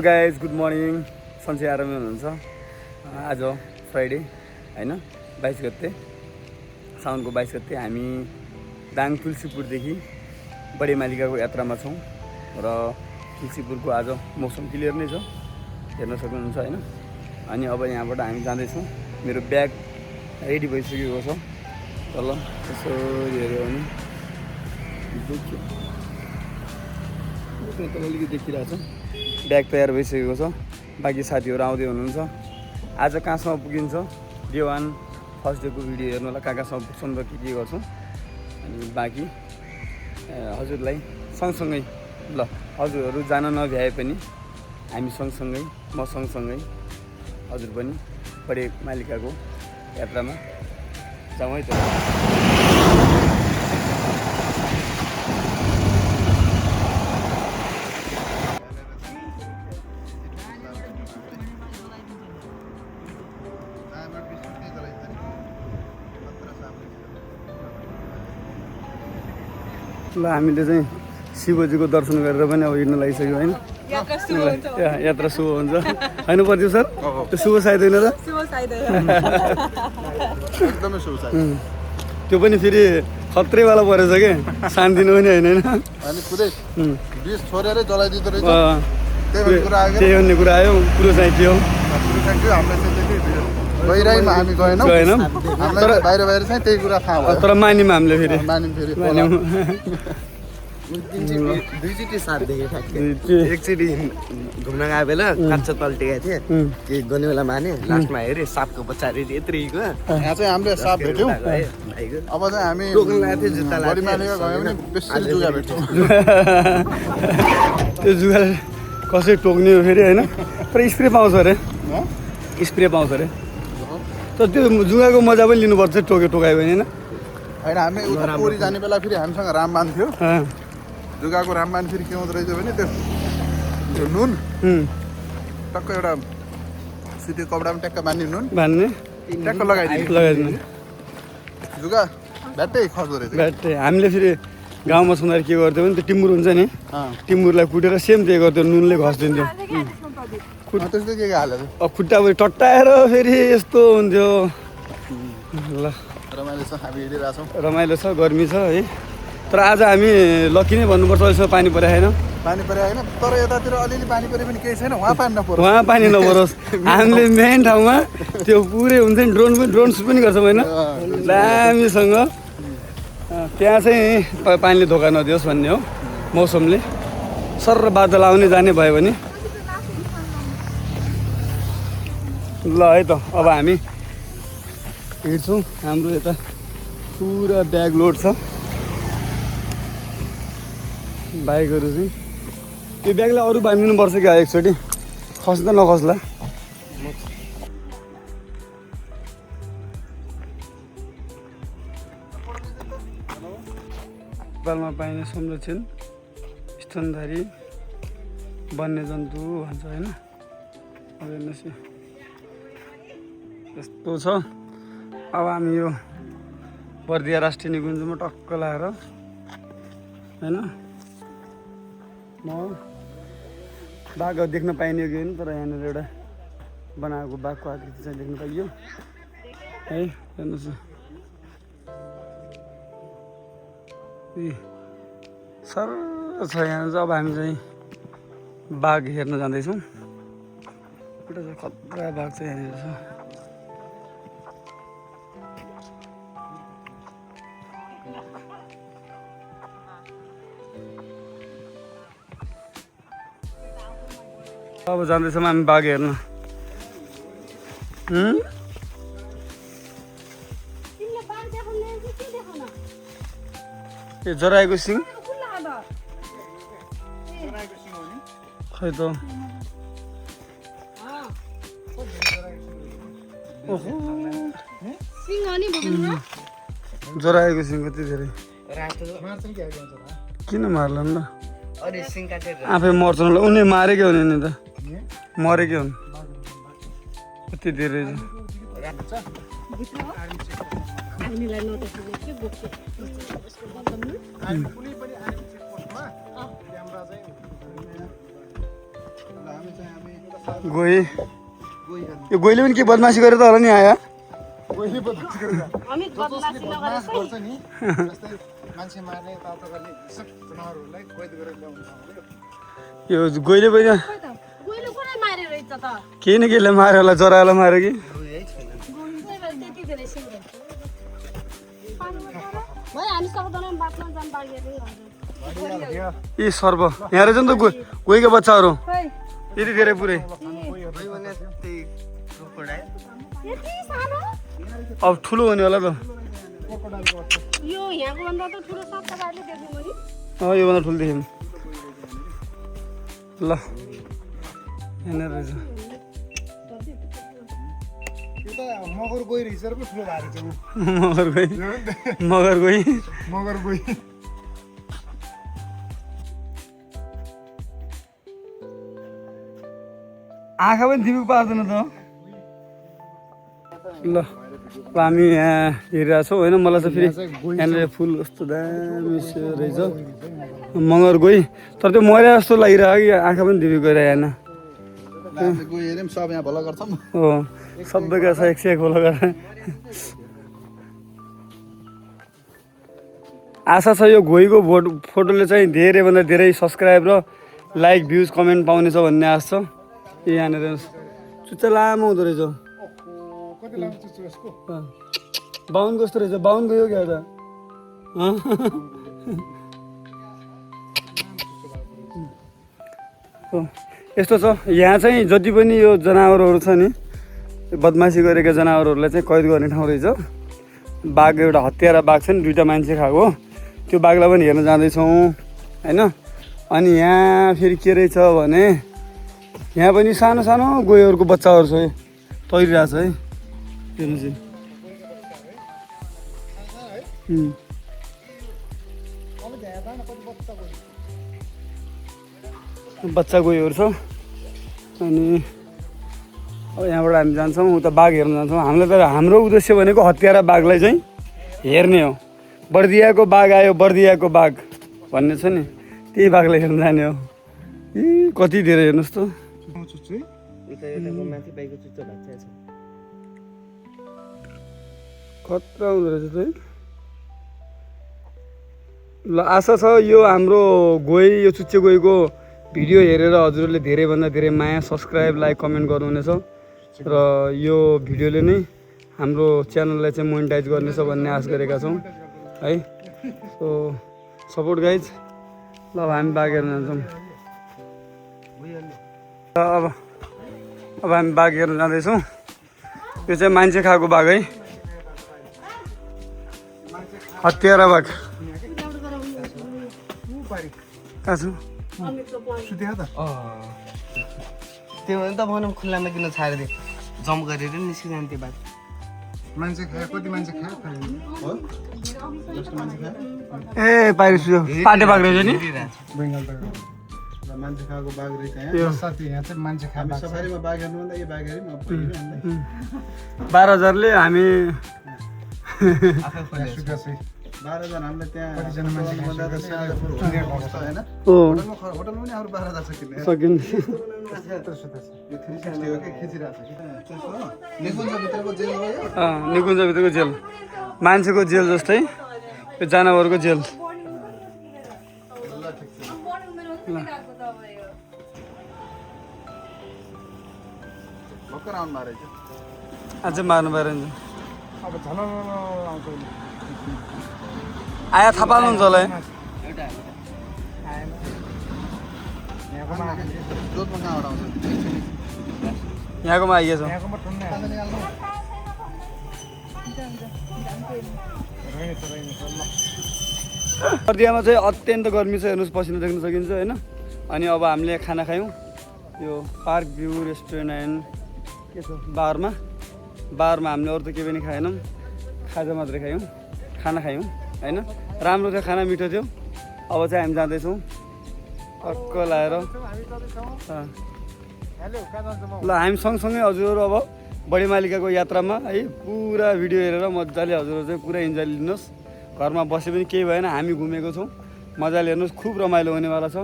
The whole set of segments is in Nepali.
Guys good morning. सन्चै आरामै हुनुहुन्छ। आज फ्राइडे होइन, 22 गते साउनको 22 गते हामी दाङ तुलसीपुरदेखि बडेमालिकाको यात्रामा छौँ र तुलसीपुरको आज मौसम क्लियर नै छ, हेर्न सक्नुहुन्छ होइन। अनि अब यहाँबाट हामी जाँदैछौँ। मेरो ब्याग रेडी भइसकेको छ, तल यसो हेऱ्यो भने तल अलिकति देखिरहेको छ। ब्याग तयार भइसकेको छ। बाँकी साथीहरू आउँदै हुनुहुन्छ। आज कहाँसम्म पुगिन्छ डे 1 फर्स्ट डेको भिडियो हेर्नुलाई कहाँसम्म पुग्छौँ र के गर्छौँ। अनि बाँकी हजुरलाई सँगसँगै ल हजुरहरू जान नभ्याए पनि हामी सँगसँगै म सँगसँगै हजुर पनि बडेमालिकाको यात्रामा जाउँ है त। ल हामीले चाहिँ शिवजीको दर्शन गरेर पनि अब हिँड्न लागिसक्यो होइन। यात्रा शुभ हुन्छ होइन प्रदीप सर? त्यो शुभ सायद होइन र? एकदमै शुभ सायद। त्यो पनि फेरि खत्रेवाला परेछ के, शान्तिनु पनि होइन होइन। अनि पुरै बिस छोडेरै जलाइदिँदो रहेछ। त्यही भन्ने कुरा आयो। कुरो चाहिँ के हो, गहिराइमा हामी गएनौँ, हामीलाई बाहिर बाहिर चाहिँ त्यही कुरा थाहा भयो। तर मानिम हामीले फेरि दुईचोटि साथ देखेँ ठ्याक्कै। एकचोटि घुम्न गएको बेला काँचो पल्टेको थिएँ, के गर्ने बेला माने, लास्टमा हेरेँ सापको बच्चा रेडी यत्रिको। यहाँ चाहिँ हामीले साप भेट्यौँ। अब चाहिँ हामी बडीमालिका गयौँ भने बेसी जुगा भेट्छौँ। त्यो जुगा कसै टोक्ने हो फेरि होइन। तर स्प्रे पाउँछ अरे, स्प्रे पाउँछ अरे। तर त्यो जुगाको मजा पनि लिनुपर्छ टोकायो भने होइन। होइन हामी उता पोरी जाने बेला फेरि हामीसँग रामबान थियो। जुगाको रामबान फेरि के हुँदो रहेछ भने त्यो नुन टक्क एउटा सुती कपडामा ट्याक्क बाँध्ने नुन ट्याक्क लगाइदिने जुगा भ्याट्टै खस्दो रहेछ। भ्याट्टै हामीले फेरि गाउँमा सुन्दाखेरि के गर्थ्यो भने त्यो टिमुर हुन्छ नि, टिमुरलाई कुटेर सेम त्यही गर्थ्यो, नुनले घस्दिन्थ्यो। त्यस्तै के हालेको अब खुट्टा टट्टाएर फेरि यस्तो हुन्थ्यो। ल रमाइलो छ, हामी हिँडिरहेछौँ। रमाइलो छ, गर्मी छ है। तर आज हामी लकी नै भन्नुपर्छ, यसो पानी परे छैन। पानी परे होइन, तर यतातिर अलिअलि पानी परे पनि केही छैन। वहाँ पानी नपरोस्, वहाँ पानी नपरोस्। हामीले मेन ठाउँमा त्यो पुरै हुन्छ नि, ड्रोन सुट पनि गर्छौँ होइन दामीसँग। त्यहाँ चाहिँ पानीले धोका नदियोस् भन्ने हो मौसमले। सर बादल आउने जाने भयो भने ल है त। अब हामी हिँड्छौँ। हाम्रो यता पुरा ब्याग लोड छ, बाइकहरू चाहिँ। त्यो ब्यागलाई अरू बाँधिदिनुपर्छ क्या एकचोटि, खस्दा नखस्ला। नेपालमा पाइने संरक्षण स्तनधारी वन्यजन्तु भन्छ होइन। हेर्नुहोस् यस्तो छ। अब हामी यो बर्दिया राष्ट्रिय निकुञ्जमा टक्क लाएर होइन, म बाघ देख्न पाइने कि होइन, तर यहाँनिर एउटा बनाएको बाघको आकृति चाहिँ देख्न पाइयो है। हेर्नुहोस् सर छ यहाँ चाहिँ। अब हामी चाहिँ बाघ हेर्न जाँदैछौँ। एउटा चाहिँ खतरा बाघ चाहिँ यहाँनिर छ। अब जाँदैछौँ हामी बाघ हेर्न। ए जराएको सिङ खै त। जराएको सिङ कति धेरै किन मार्ला नि त, आफै मर्छ न। उनी मारेकै हो नि त, मरेकै हुन्। कति धेरै हामी चाहिँ गोही यो गोहीले पनि के बदमासी गरेर त होला नि आयो गोहीले बदमासी गरेर अमित बदमासी नगरेछ गर्छ नि जस्तै मान्छे मार्ने यताउता गर्ने जनावरहरूलाई कैद गरेर ल्याउनु यो गोहीले पनि गोइलो कुनै मारेर रहेछ त केही न केहीले माऱ्यो होला जरालाई माऱ्यो कि त्यति धेरै सिउरे भाइ हामी सक्दैनौँ बाँच्न जान बाँगेर यी सर्प यहाँ रहेछ नि त गोहीको बच्चाहरू खै यति धेरै पुरै यति सानो अब ठुलो हुने होला त यो यहाँको भन्दा त ठुलो सप्ताहले देख्नु मैले योभन्दा ठुलो देख्यौँ ल यहाँनिर रहेछ यो त मगर गोही रहेछ र पो ठुलो भएको छ मगर गोही मगर गोही आँखा पनि दिपक पार्दैन त ल अब हामी यहाँ हेरिरहेको छौँ होइन मलाई चाहिँ फेरि यहाँनिर फुल कस्तो दामी रहेछ मगर गई तर त्यो मर्या जस्तो लागिरहेको कि आँखा पनि दिपक गएर होइन गोही हेऱ्यो पनि सब यहाँ भला गर्छौँ हो सबैका छ एक फलो गरेर आशा छ यो गोहीको फोटोले चाहिँ धेरैभन्दा धेरै सब्सक्राइब र लाइक भ्युज कमेन्ट पाउनेछ भन्ने आश छ यहाँनिर चुच्चा लामो हुँदो रहेछ कति लामो चुच्चो यसको बाहुन कस्तो रहेछ बाहुन गयो क्या त यस्तो छ यहाँ चाहिँ जति पनि यो जनावरहरू छ नि बदमासी गरेका जनावरहरूलाई चाहिँ कैद गर्ने ठाउँ रहेछ बाघ एउटा हत्यारा बाघ छ नि दुईवटा मान्छे खाएको त्यो बाघलाई पनि हेर्न जाँदैछौँ होइन अनि यहाँ फेरि के रहेछ भने यहाँ पनि सानो सानो गोहीहरूको बच्चाहरू छ तैरिरहेछ है हेर्नु चाहिँ बच्चा गोहीहरू छ अनि अब यहाँबाट हामी जान्छौँ उता बाघ हेर्न जान्छौँ हामीलाई त हाम्रो उद्देश्य भनेको हत्यारा बाघलाई चाहिँ हेर्ने हो बर्दियाको बाघ आयो बर्दियाको बाघ भन्ने छ नि त्यही बाघलाई हेर्न जाने हो यी कति धेरै हेर्नुहोस् त खतरा हुँदो रहेछ त ल आशा छ यो हाम्रो गोही यो चुच्चे गोहीको भिडियो हेरेर हजुरहरूले धेरैभन्दा धेरै माया सब्सक्राइब लाइक कमेन्ट गर्नुहुनेछ र यो भिडियोले नै हाम्रो च्यानललाई चाहिँ मोनिटाइज गर्नेछ भन्ने आश गरेका छौँ है सो सपोर्ट गाइज ल अब हामी बाघ हेर्न जान्छौँ अब हामी बाघ हेर्न जाँदैछौँ यो चाहिँ मान्छे खाएको बाघ है हत्यारा बाघ कहाँ छु त्यो भने त भनौँ खुल्लामा किन छाडिदिए जम्प गरेर निस्किजान्थ्यो बात मान्छे खायो कति मान्छे खायो हो ए पाइरहेको छु पाटे बाघ रहेछ नि बेङ्गल त मान्छे खाएको बाघ रहेछ यहाँ साथी यहाँ चाहिँ मान्छे खाएको सफारीमा बाघ हेर्नुभन्दा यो बाघ हेऱ्यौँ 12,000ले हामी 12,000 हामीलाई त्यहाँ कतिजना मान्छे होइन होटलमा पनि अरू 12,000 सकिन्छ सकिन्छ यो 360 हो कि खिचिरहेको छ निकुञ्जभित्रको जेल हो यो निकुञ्जभित्रको जेल मान्छेको जेल जस्तै यो जनावरको जेल भर्खर आउनु भएको रहेछ अझै मार्नु पाएर हुन्छ अब झन आउँछ आया थाहा पाल्नुहुन्छ होला है जोतमा कहाँबाट आउँछ यहाँकोमा आइएछ बर्दियामा चाहिँ अत्यन्त गर्मी छ हेर्नुहोस् पसिना देख्न सकिन्छ होइन अनि अब हामीले खाना खायौँ यो पार्क भ्यू रेस्टुरेन्ट एन्ड के छ बारमा हामीले अरू त केही पनि खाएनौँ खाजा मात्रै खायौँ खाना खायौँ होइन राम्रो थियो खाना मिठो थियो अब चाहिँ हामी जाँदैछौँ टक्क लाएर ल हामी सँगसँगै हजुरहरू अब बडी मालिकाको यात्रामा है पुरा भिडियो हेरेर मजाले हजुरहरू चाहिँ पुरा इन्जोय लिनुहोस् घरमा बसे पनि केही भएन हामी घुमेको छौँ मजाले हेर्नुहोस् खुब रमाइलो हुनेवाला छ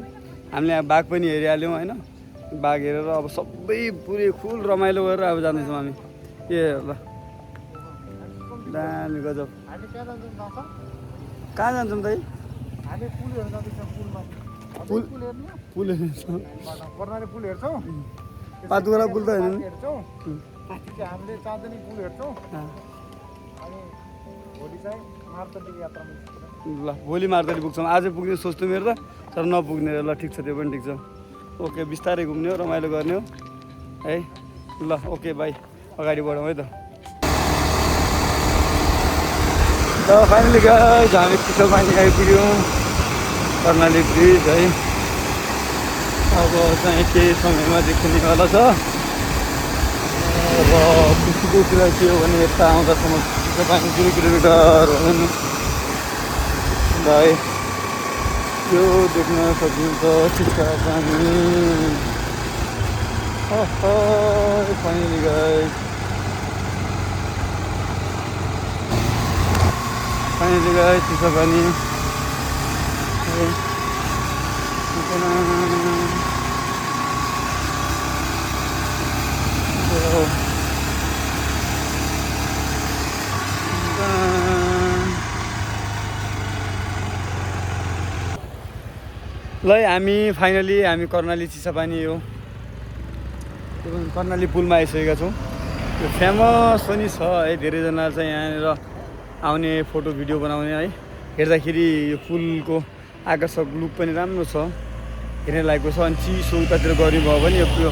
हामीले यहाँ बाघ पनि हेरिहाल्यौँ होइन बाघ हेरेर अब सबै पुरै फुल रमाइलो गरेर अब जाँदैछौँ हामी ए ल दामी गजब कहाँ जान्छौँ दाइ पुल हेर्छौँ पातुवाला पुल त होइन हामीले चाँदनी पुल हेर्छौँ अनि भोलि चाहिँ मार्तण्डीको यात्रामा ल भोलि मार्तरी पुग्छौँ आज पुग्ने सोच्थ्यो मेरो त तर नपुग्ने ल ठिक छ त्यो पनि ठिक छ ओके बिस्तारै घुम्ने हो रमाइलो गर्ने हो है ल ओके बाई अगाडि बढौँ है त ल फाइनली गाइस हामी चिसो पानी आइपुग्यौँ कर्णाली ब्रिज है अब चाहिँ केही समयमा देखिनेवाला छ र खुसीको कुरा के हो भने यता आउँदासम्म चिसो पानी 0 किलोमिटर हो नि भाइ यो देख्न सकिन्छ चिसो पानी फाइनली गाइस चिसो पानी ल हामी फाइनली हामी कर्णाली चिसापानी हो कर्णाली पुलमा आइसकेका छौँ यो फेमस पनि छ है धेरैजना चाहिँ यहाँनिर आउने फोटो भिडियो बनाउने है हेर्दाखेरि यो पुलको आकर्षक लुक पनि राम्रो छ हेर्ने लायकको छ अनि चिसो उतातिर गर्मी भयो भने यो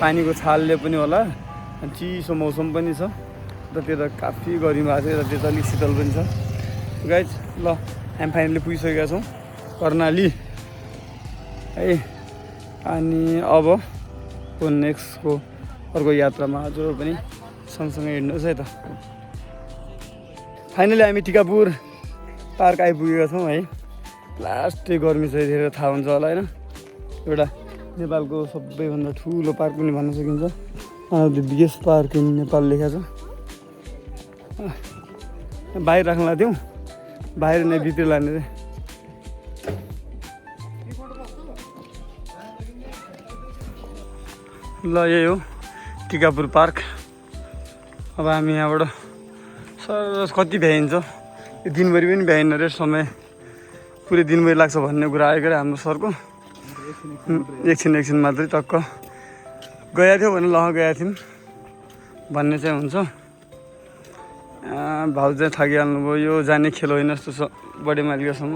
पानीको छालले पनि होला अनि चिसो मौसम पनि छ र त्यो त काफी गर्मी भएको छ र त्यो त अलिक शीतल पनि छ गाइज ल हामी फाइनली पुगिसकेका छौँ कर्णाली है अनि अब नेक्स्टको अर्को यात्रामा हजुर पनि सँगसँगै हिँड्नुहोस् है त फाइनली हामी टिकापुर पार्क आइपुगेका छौँ है लास्टै गर्मी चाहिँ धेरै थाहा हुन्छ होला होइन एउटा नेपालको सबैभन्दा ठुलो पार्क पनि भन्न सकिन्छ the biggest park in Nepal लेखेको छ बाहिर राख्न लाग्थ्यौँ बाहिर नै भित्र लाने रे ल यही हो टिकापुर पार्क अब हामी यहाँबाट सर कति भ्याइन्छ यो दिनभरि पनि भ्याइन रे समय पुरै दिनभरि लाग्छ भन्ने कुरा आएको रे हाम्रो सरको एकछिन मात्रै टक्क गएको थियो भने ल गएको थियौँ भन्ने चाहिँ हुन्छ भाउ चाहिँ थाकिहाल्नु भयो यो जाने खेल होइन जस्तो छ बढी मालिकसम्म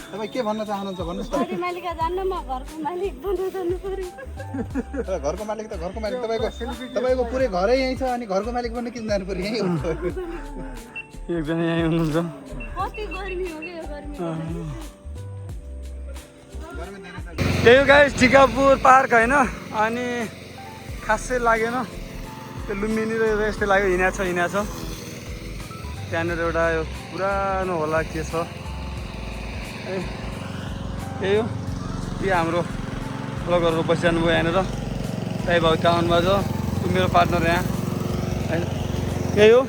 तपाईँ के भन्न चाहनुहुन्छ भन्नुहोस् त घरको मालिक त घरको मालिक तपाईँको पुरै घरै यहीँ छ अनि घरको मालिक बन्न किन जानु पर्यो यहीँ एकजना यहीँ हुनुहुन्छ त्यही गाइस टिकापुर पार्क होइन अनि खासै लागेन त्यो लुम्बिनी र यस्तै लाग्यो हिँडेको छ त्यहाँनिर एउटा यो पुरानो होला के छ त्यही हो यो हाम्रो लगरहरू बसिरहनु भयो यहाँनिर दाइ भाउ त्यहाँ आउनुभएको छ त्यो मेरो पार्टनर यहाँ होइन त्यही हो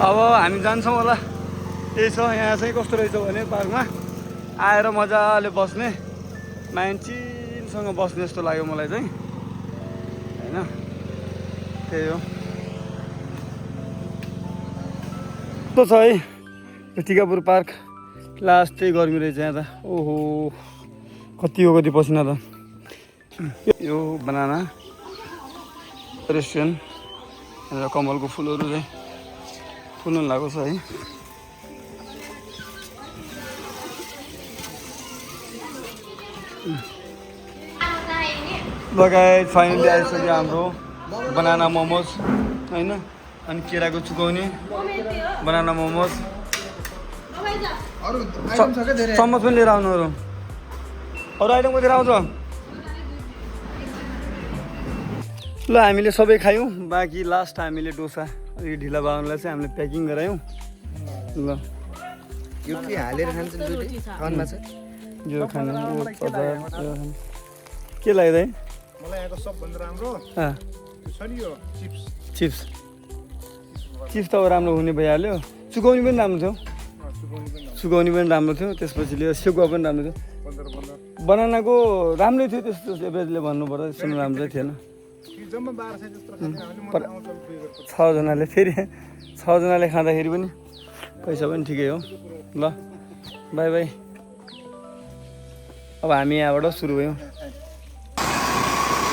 अब हामी जान्छौँ होला त्यही छ यहाँ चाहिँ कस्तो रहेछ भने पार्कमा आएर मजाले बस्ने मान्छेसँग बस्ने जस्तो लाग्यो मलाई चाहिँ होइन त्यही हो कस्तो छ है यो टिकापुर पार्क लास्ट चाहिँ गर्मी रहेछ यहाँ त ओहो कति पसिना त यो बनाना रेस्टुरेन्ट र कमलको फुलहरू चाहिँ फुल्नु लागेको छ है लगायत फाइनली आइसक्यो हाम्रो बनाना मोमोज होइन अनि केराको चुकाउने बनाना मोमोज चम्मच पनि लिएर आउनु अरू आइटम कति आउँछ ल हामीले सबै खायौँ बाँकी लास्ट हामीले डोसा अलिक ढिला बाहुनलाई चाहिँ हामीले प्याकिङ गरायौँ ल यो के हालेर खान्छ खानमा चाहिँ यो खाने के लाग्यो मलाई यहाँको सबभन्दा राम्रो छ नि यो चिप्स त अब राम्रो हुने भइहाल्यो चुकाउने पनि राम्रो थियो सुकाउने पनि सुकाउने पनि राम्रो थियो, त्यसपछि लियो सेकुवा पनि राम्रो थियो। 15 बनानाको राम्रै थियो, त्यस्तो एभरेजले भन्नुपर्दा त्यस्तो राम्रै थिएन। जम्मा 1200 जस्तो खाने हामीले मलाई आउँछ पे गर्छ। 6 जनाले फेरि 6 जनाले खाँदाखेरि पनि पैसा पनि ठिकै हो। ल बाई बाई। अब हामी यहाँबाट सुरु भयौँ।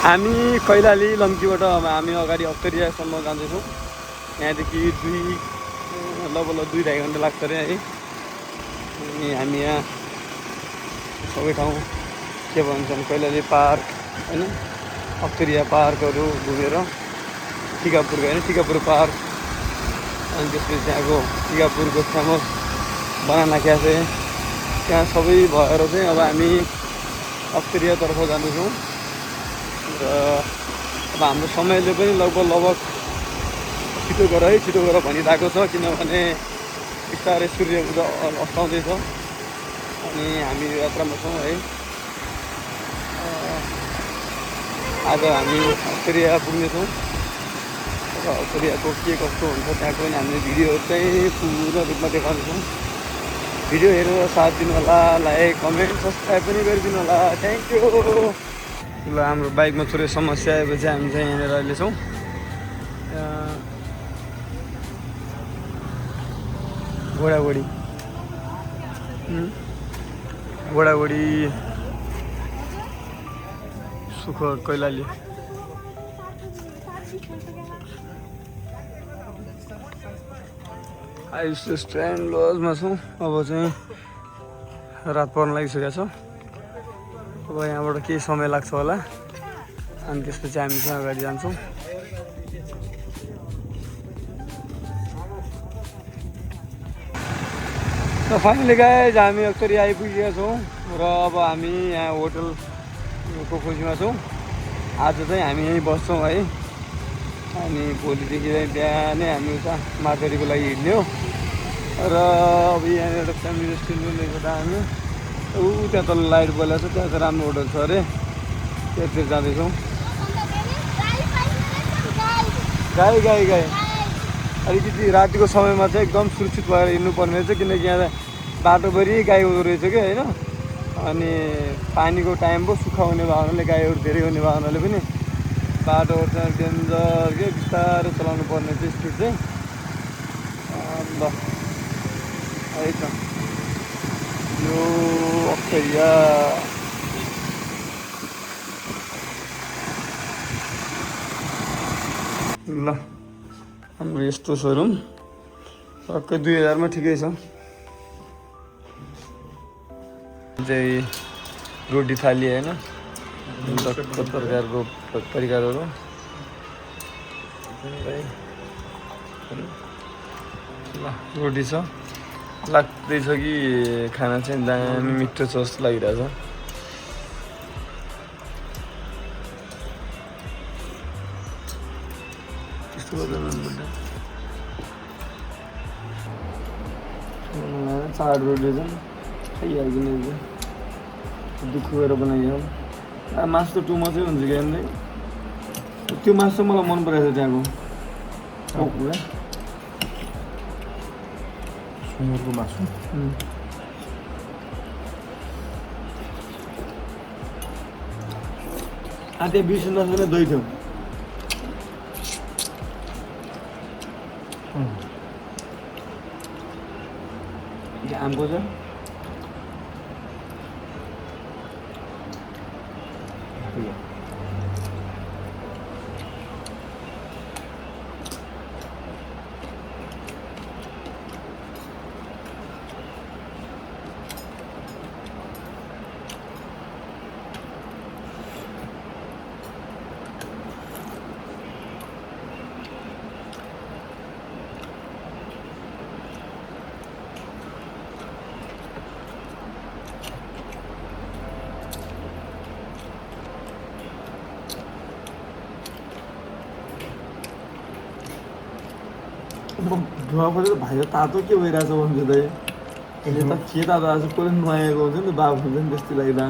हामी कैलाली लम्कीबाट अब हामी अगाडि अत्तरियासम्म जाँदैछौँ। यहाँदेखि लगभग 2-2.5 घन्टा लाग्छ अरे है। अनि हामी यहाँ सबै ठाउँ के भन्छन् कैलाली पार्क होइन, अत्तरिया पार्कहरू घुमेर टिकापुर गयो, टिकापुर पार्क, अनि त्यसपछि त्यहाँको टिकापुरको फेमस बनाना क्याफे, त्यहाँ सबै भएर चाहिँ अब हामी अत्तरियातर्फ जाँदैछौँ। र अब हाम्रो समयले पनि लगभग छिटो गर भनिरहेको छ, किनभने बिस्तारै सूर्य अस्ताउँदैछ अनि हामी यात्रामा छौँ है। आज हामी अत्तरिया पुग्नेछौँ र अत्तरियाको के कस्तो हुन्छ त्यहाँको पनि हामीले भिडियोहरू चाहिँ पूर्ण रूपमा देखाउनेछौँ। भिडियो हेरेर साथ दिनु होला, लाइक कमेन्ट सब्सक्राइब पनि गरिदिनु होला। Thank you. ल हाम्रो बाइकमा थोरै समस्या आएपछि हामी चाहिँ यहाँनिर अहिले छौँ। घोडाघोडी सुख कैलाली। आइस स्ट्यान्ड लजमा छौँ। अब चाहिँ रात पर्न लागिसकेको छ। अब यहाँबाट केही समय लाग्छ होला, अनि त्यसपछि हामी चाहिँ अगाडि जान्छौँ। र फाइनली गाइज हामी अत्तरिया आइपुगेका छौँ र अब हामी यहाँ होटलको खोजीमा छौँ। आज चाहिँ हामी यहीँ बस्छौँ है, अनि भोलिदेखि चाहिँ बिहानै हामी उता मादरीको लागि हिँड्ने हो। र अब यहाँनिर एउटा फ्यामिली रेस्टुरेन्ट रहेछ त हामी त्यहाँ तल लाइट बलेको छ, त्यहाँ चाहिँ राम्रो होटल छ अरे, त्यहाँतिर जाँदैछौँ। गाई अलिकति रातिको समयमा चाहिँ एकदम सुरक्षित भएर हिँड्नुपर्ने रहेछ, किनकि यहाँ बाटोभरि गाई हुँदो रहेछ कि होइन। अनि पानीको टाइम भयो, सुक्खा हुने भयो हुनाले, गाईहरू धेरै हुने भयो हुनाले पनि बाटोहरू चाहिँ डेन्जर के बिस्तारै चलाउनु पर्ने चाहिँ स्पिड चाहिँ। ल है त यो अत्तरिया। ल हाम्रो यस्तो सोरुम टक्कै 2000 मा ठिकै छ। चाहिँ रोटी थाली होइन, प्रकारको परिकारहरू ल रोटी छ, लाग्दैछ कि खाना चाहिँ दामी मिठो छ जस्तो लागिरहेछ। त्यस्तो गर्दा चार रोटी चाहिँ खाइहाल्ने दुःख गरेर बनाइयो। मासु त टु मचै हुन्छ कि हेर्दै, त्यो मासु चाहिँ मलाई मन परेको छ त्यहाँको पुरा सुँगुरको मासु। त्यहाँ बिर्सिनु दही थियो। आमको छ धुवा खोजेर भाइ तातो के भइरहेछ भन्छु त अहिले त के तातो आज कसले नुहाएको हुन्छ नि त बाबु हुन्छ नि त्यस्तै लाग्दा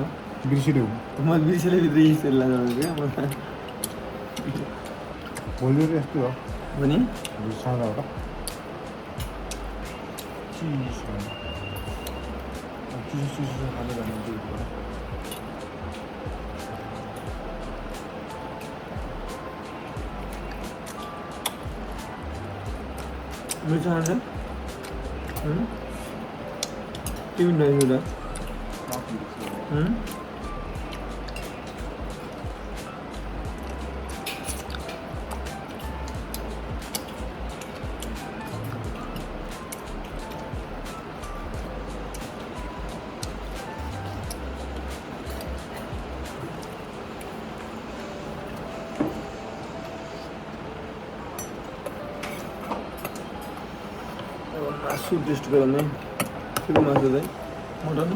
बिर्सिनु म बिर्सेर भित्र यसरी लाग्छ क्या म भोलि यस्तो हो भने सादा हो चिसो खानु जानु मिठो खान्छ के पनि नआइदिँदा मासु टेस्ट गराउने के मासु चाहिँ मटन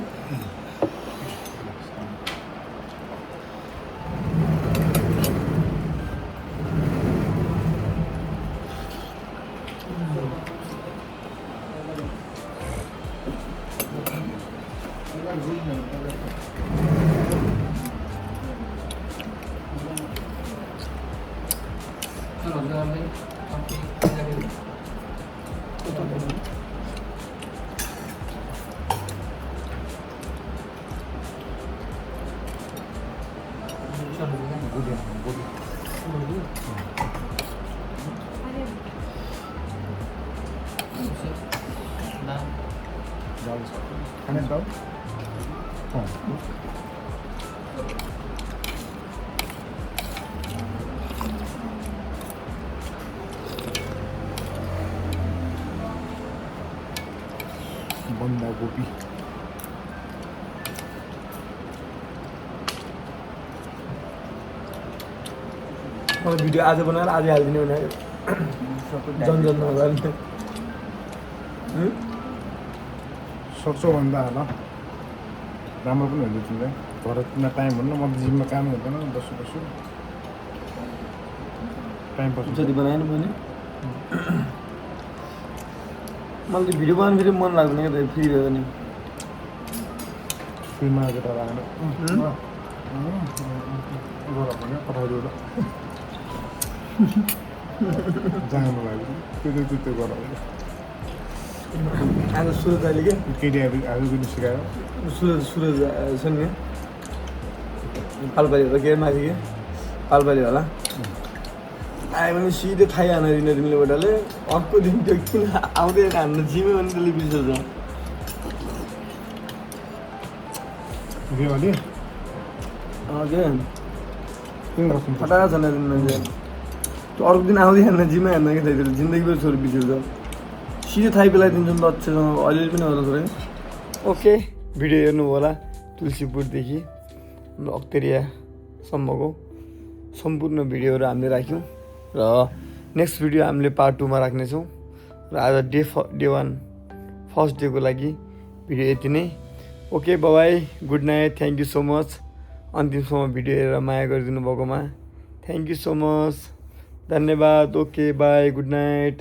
खाने त बन्दाकोपी मलाई भिडियो आज बनाएर आज हालिदिने भने जन नगर्ने सक्छौ भन्दा होला राम्रो पनि हुन्छ तिमीलाई घरमा टाइम हुन्न म जिममा काम हुँदैन बस्छु टाइम पास जति बनाएन मैले मलाई भिडियो बनाउनु फेरि मन लाग्दैन क्या फ्री भयो भने फ्रीमा केटा राखेर पठाइदियो ल जानु लाग्यो त्यो गराउँछ आज सुरज अहिले के केटी आज पनि सिकायो सुरज छ नि पालपाली होला के माथि के पालपाली होला आयो भने सिधै थाहै हानेर तिमीले बटाले अर्को दिन त्यो किन आउँदै हाम्रो जिम्मे भने त्यसले बिर्सन्छ के भने के फटाएको छैन मान्छे त्यो अर्को दिन आउँदै हान्न जिम्मै हान्न कि त्यति जिन्दगीभर छोरी बिर्सन्छ सिधै थाहै पेलाइदिन्छ नि त अच्छेसँग अलिअलि पनि होला छोरा ओके भिडियो हेर्नु होला तुलसीपुरदेखि हाम्रो अक्तेरियासम्मको सम्पूर्ण भिडियोहरू हामीले राख्यौँ र नेक्स्ट भिडियो हामीले पार्ट 2 मा राख्नेछौँ र आज डे 1 फर्स्ट डेको लागि भिडियो यति नै okay bye good night thank you so much अन्तिमसम्म भिडियो हेरेर माया गरिदिनु भएकोमा थ्याङ्क यू सो मच धन्यवाद ओके बाई गुड नाइट